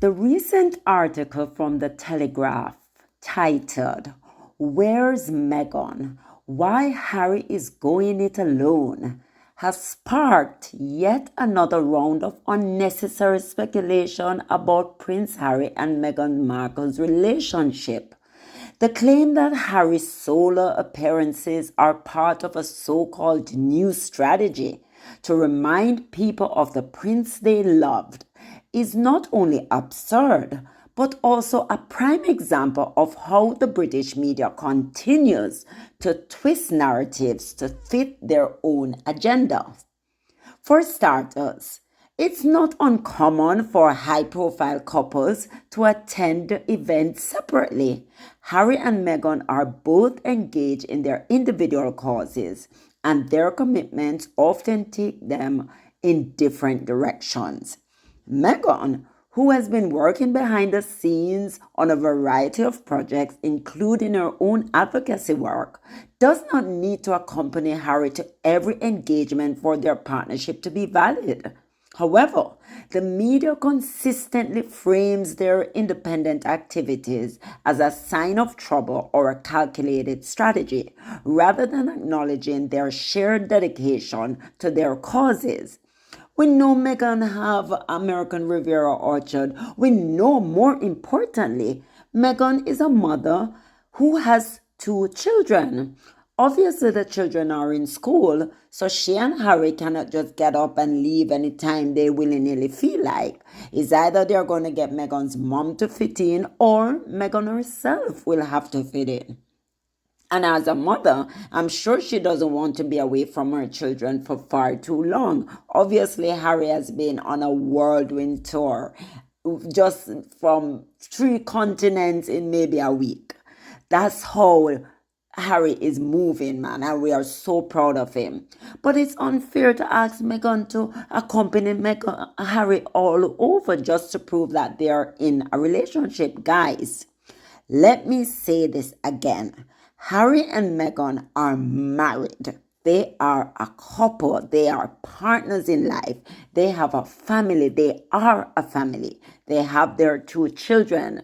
The recent article from the Telegraph titled, "Where's Meghan? Why Harry is Going It Alone?" has sparked yet another round of unnecessary speculation about Prince Harry and Meghan Markle's relationship. The claim that Harry's solo appearances are part of a so-called new strategy to remind people of the prince they loved is not only absurd, but also a prime example of how the British media continues to twist narratives to fit their own agenda. For starters, it's not uncommon for high-profile couples to attend events separately. Harry and Meghan are both engaged in their individual causes, and their commitments often take them in different directions. Meghan, who has been working behind the scenes on a variety of projects, including her own advocacy work, does not need to accompany Harry to every engagement for their partnership to be valid. However, the media consistently frames their independent activities as a sign of trouble or a calculated strategy, rather than acknowledging their shared dedication to their causes. We know Meghan have American Riviera Orchard. We know, more importantly, Meghan is a mother who has two children. Obviously, the children are in school, so she and Harry cannot just get up and leave anytime they willy-nilly feel like. It's either they're going to get Meghan's mom to fit in, or Meghan herself will have to fit in. And as a mother, I'm sure she doesn't want to be away from her children for far too long. Obviously, Harry has been on a whirlwind tour, just from 3 continents in maybe a week. That's how Harry is moving, man, and we are so proud of him. But it's unfair to ask Meghan to accompany Harry all over just to prove that they are in a relationship. Guys, let me say this again. Harry and Meghan are married. They are a couple. They are partners in life. They have a family. They are a family. They have their two children.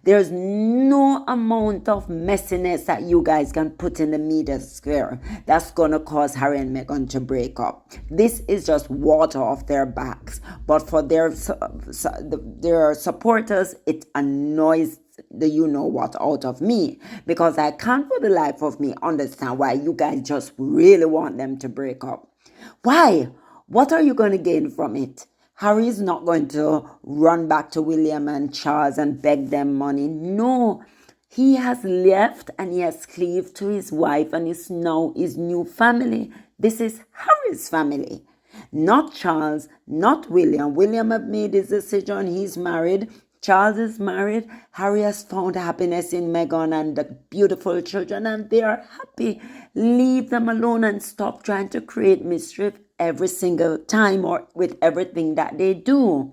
There's no amount of messiness that you guys can put in the media sphere that's going to cause Harry and Meghan to break up. This is just water off their backs. But for their supporters, it annoys the you-know-what out of me, because I can't for the life of me understand why you guys just really want them to break up. Why? What are you going to gain from it? Harry is not going to run back to William and Charles and beg them money. No, he has left and he has cleaved to his wife and is now his new family. This is Harry's family, not Charles, not William. William have made his decision. He's married. Charles is married. Harry has found happiness in Meghan and the beautiful children, and they are happy. Leave them alone and stop trying to create mischief every single time or with everything that they do.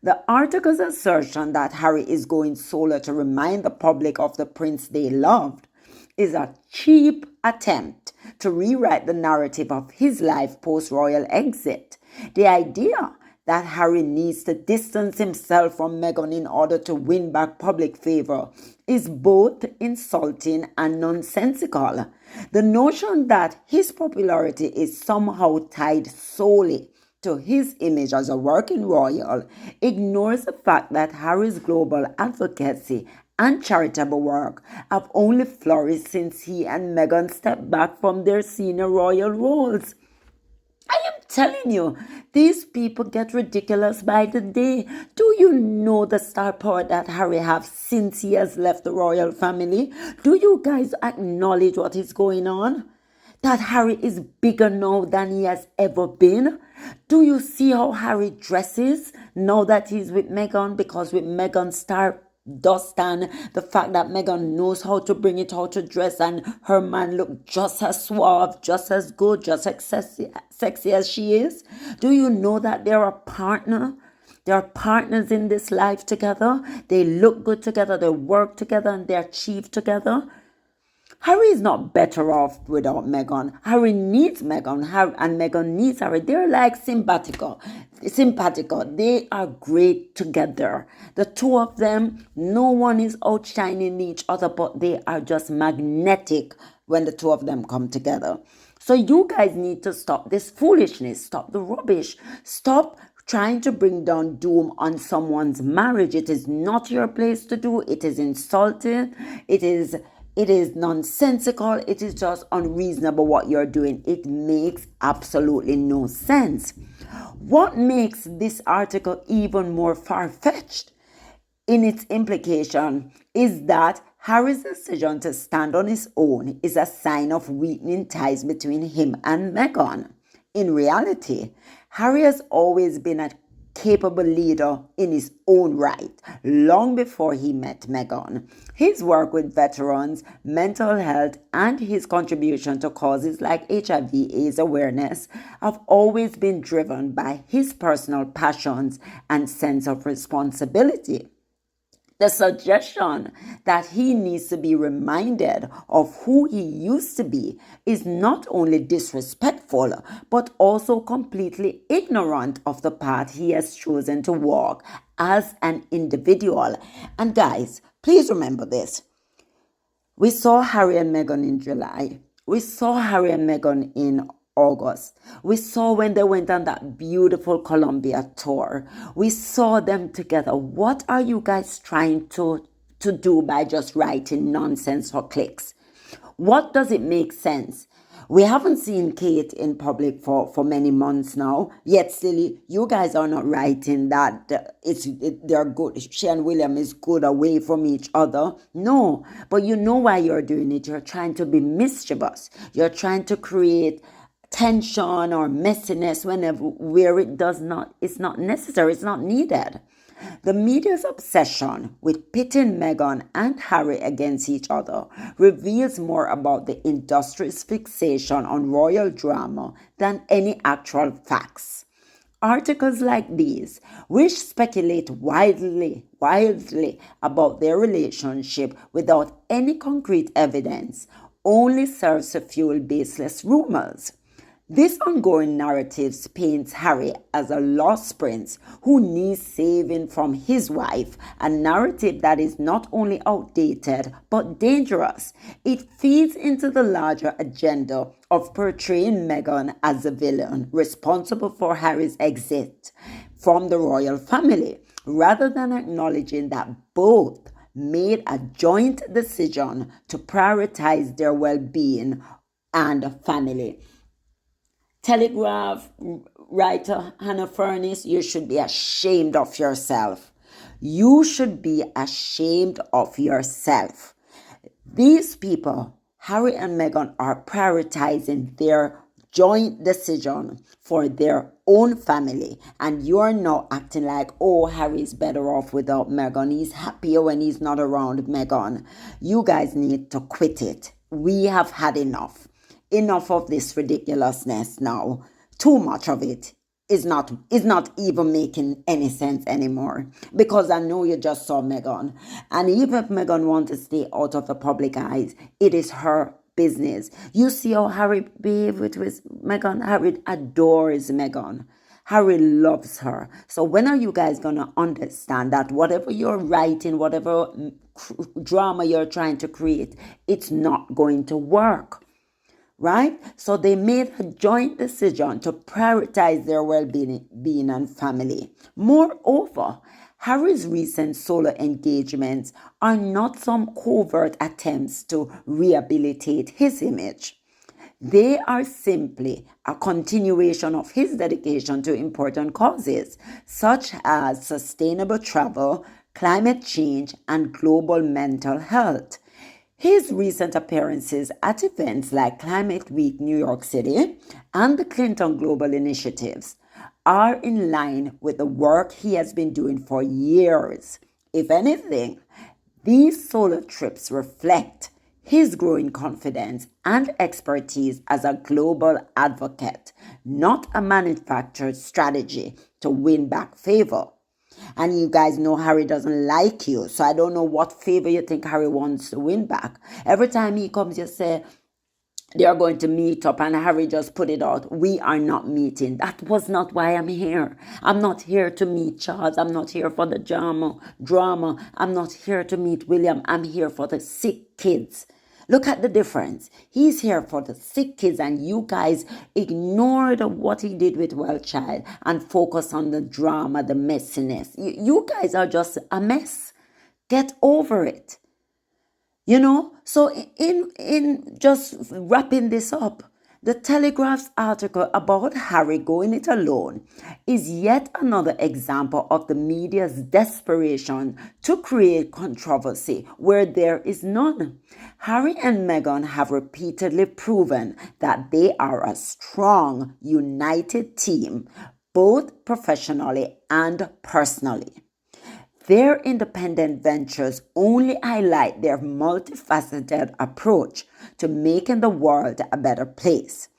The article's assertion that Harry is going solo to remind the public of the prince they loved is a cheap attempt to rewrite the narrative of his life post-royal exit. The idea that Harry needs to distance himself from Meghan in order to win back public favor is both insulting and nonsensical. The notion that his popularity is somehow tied solely to his image as a working royal ignores the fact that Harry's global advocacy and charitable work have only flourished since he and Meghan stepped back from their senior royal roles. I am telling you, these people get ridiculous by the day. Do you know the star power that Harry has since he has left the royal family? Do you guys acknowledge what is going on? That Harry is bigger now than he has ever been? Do you see how Harry dresses now that he's with Meghan? Because with Meghan's star does stand the fact that Meghan knows how to bring it out to dress, and her man look just as suave, just as good, just as sexy as she is. Do you know that they're a partner? They're partners in this life together. They look good together, they work together, and they achieve together. Harry is not better off without Meghan. Harry needs Meghan, and Meghan needs Harry. They're like simpatico. Simpatico. They are great together. The two of them, no one is outshining each other, but they are just magnetic when the two of them come together. So you guys need to stop this foolishness, stop the rubbish, stop trying to bring down doom on someone's marriage. It is not your place to do. It is insulting. It is nonsensical. It is just unreasonable what you're doing. It makes absolutely no sense. What makes this article even more far-fetched in its implication is that Harry's decision to stand on his own is a sign of weakening ties between him and Meghan. In reality, Harry has always been a capable leader in his own right, long before he met Meghan. His work with veterans, mental health, and his contribution to causes like HIV/AIDS awareness have always been driven by his personal passions and sense of responsibility. The suggestion that he needs to be reminded of who he used to be is not only disrespectful, but also completely ignorant of the path he has chosen to walk as an individual. And guys, please remember this. We saw Harry and Meghan in July. We saw Harry and Meghan in August. We saw when they went on that beautiful Colombia tour. We saw them together. What are you guys trying to do by just writing nonsense for clicks? What does it make sense? We haven't seen Kate in public for many months now, yet still you guys are not writing that they're good. She and William is good away from each other. No, but you know why you're doing it. You're trying to be mischievous. You're trying to create tension or messiness where it's not necessary, it's not needed. The media's obsession with pitting Meghan and Harry against each other reveals more about the industry's fixation on royal drama than any actual facts. Articles like these, which speculate wildly about their relationship without any concrete evidence, only serves to fuel baseless rumors. This ongoing narrative paints Harry as a lost prince who needs saving from his wife, a narrative that is not only outdated but dangerous. It feeds into the larger agenda of portraying Meghan as the villain responsible for Harry's exit from the royal family, rather than acknowledging that both made a joint decision to prioritize their well-being and family. Telegraph writer Hannah Furness, you should be ashamed of yourself. You should be ashamed of yourself. These people, Harry and Meghan, are prioritizing their joint decision for their own family, and you're now acting like, oh, Harry's better off without Meghan. He's happier when he's not around Meghan. You guys need to quit it. We have had enough. Enough of this ridiculousness now. Too much of it is not even making any sense anymore. Because I know you just saw Meghan. And even if Meghan wants to stay out of the public eyes, it is her business. You see how Harry behaved with Meghan? Harry adores Meghan. Harry loves her. So when are you guys going to understand that whatever you're writing, whatever drama you're trying to create, it's not going to work? Right? So they made a joint decision to prioritize their well-being and family. Moreover, Harry's recent solo engagements are not some covert attempts to rehabilitate his image. They are simply a continuation of his dedication to important causes, such as sustainable travel, climate change, and global mental health. His recent appearances at events like Climate Week New York City and the Clinton Global Initiatives are in line with the work he has been doing for years. If anything, these solo trips reflect his growing confidence and expertise as a global advocate, not a manufactured strategy to win back favor. And you guys know Harry doesn't like you. So I don't know what favor you think Harry wants to win back. Every time he comes, you say, they are going to meet up, and Harry just put it out. We are not meeting. That was not why I'm here. I'm not here to meet Charles. I'm not here for the drama. I'm not here to meet William. I'm here for the sick kids. Look at the difference. He's here for the sick kids, and you guys ignored what he did with Well Child and focus on the drama, the messiness. You guys are just a mess. Get over it. So in just wrapping this up, the Telegraph's article about Harry going it alone is yet another example of the media's desperation to create controversy where there is none. Harry and Meghan have repeatedly proven that they are a strong, united team, both professionally and personally. Their independent ventures only highlight their multifaceted approach to making the world a better place.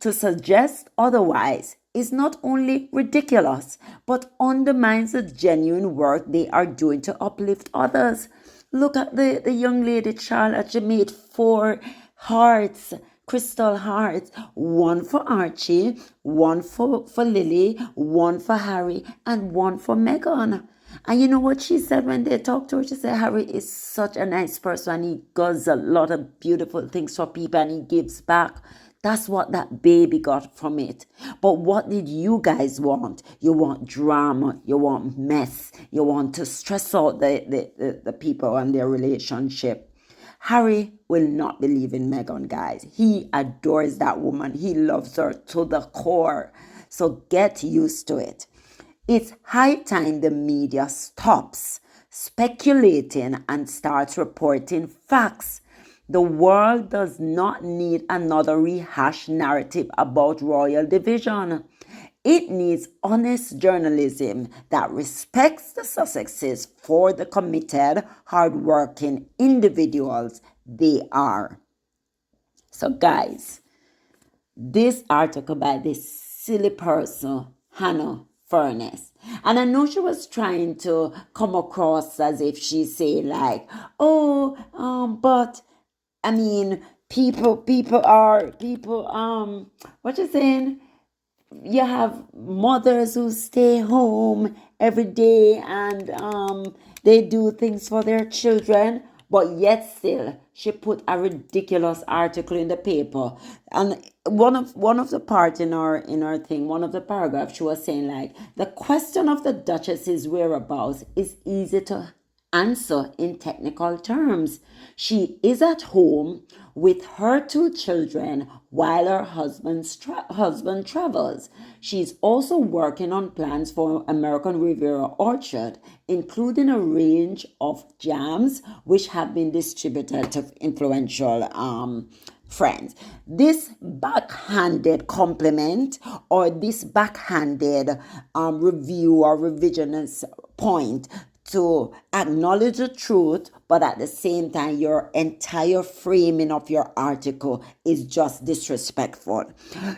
To suggest otherwise is not only ridiculous, but undermines the genuine work they are doing to uplift others. Look at the young lady Charlotte. She made 4 hearts, crystal hearts, one for Archie, one for Lily, one for Harry, and one for Meghan. And you know what she said when they talked to her? She said, Harry is such a nice person. He does a lot of beautiful things for people and he gives back. That's what that baby got from it. But what did you guys want? You want drama. You want mess. You want to stress out the people and their relationship. Harry will not believe in Meghan, guys. He adores that woman. He loves her to the core. So get used to it. It's high time the media stops speculating and starts reporting facts. The world does not need another rehashed narrative about royal division. It needs honest journalism that respects the Sussexes for the committed, hardworking individuals they are. So, guys, this article by this silly person, Hannah Furness. And I know she was trying to come across as if she's saying like, but I mean, people, what you saying? You have mothers who stay home every day and they do things for their children, but yet still she put a ridiculous article in the paper. And one of the part in our thing, one of the paragraphs, she was saying like, the question of the Duchess's whereabouts is easy to answer in technical terms. She is at home with her 2 children while her husband travels. She's also working on plans for American Riviera Orchard, including a range of jams which have been distributed to influential friends. This backhanded compliment or this backhanded review or revisionist point to acknowledge the truth, but at the same time, your entire framing of your article is just disrespectful.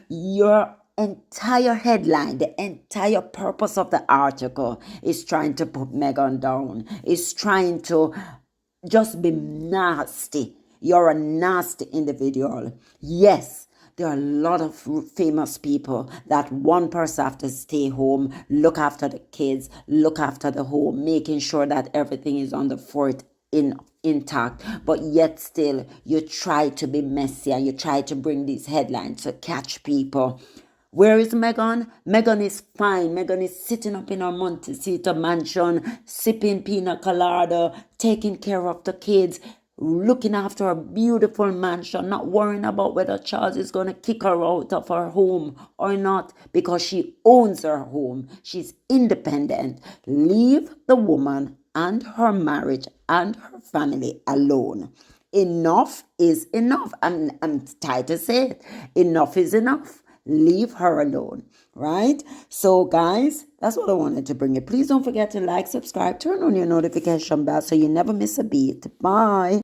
Your entire headline, the entire purpose of the article is trying to put Meghan down, is trying to just be nasty. You're a nasty individual. Yes, there are a lot of famous people that one person have to stay home, look after the kids, look after the home, making sure that everything is on the fort intact. But yet still, you try to be messy and you try to bring these headlines to catch people. Where is Meghan? Meghan is fine. Meghan is sitting up in her Montecito mansion, sipping pina colada, taking care of the kids, looking after a beautiful mansion, not worrying about whether Charles is going to kick her out of her home or not, because she owns her home. She's independent. Leave the woman and her marriage and her family alone. Enough is enough. I'm tired to say it. Enough is enough. Leave her alone, right? So, guys, that's what I wanted to bring you. Please don't forget to like, subscribe, turn on your notification bell so you never miss a beat. Bye.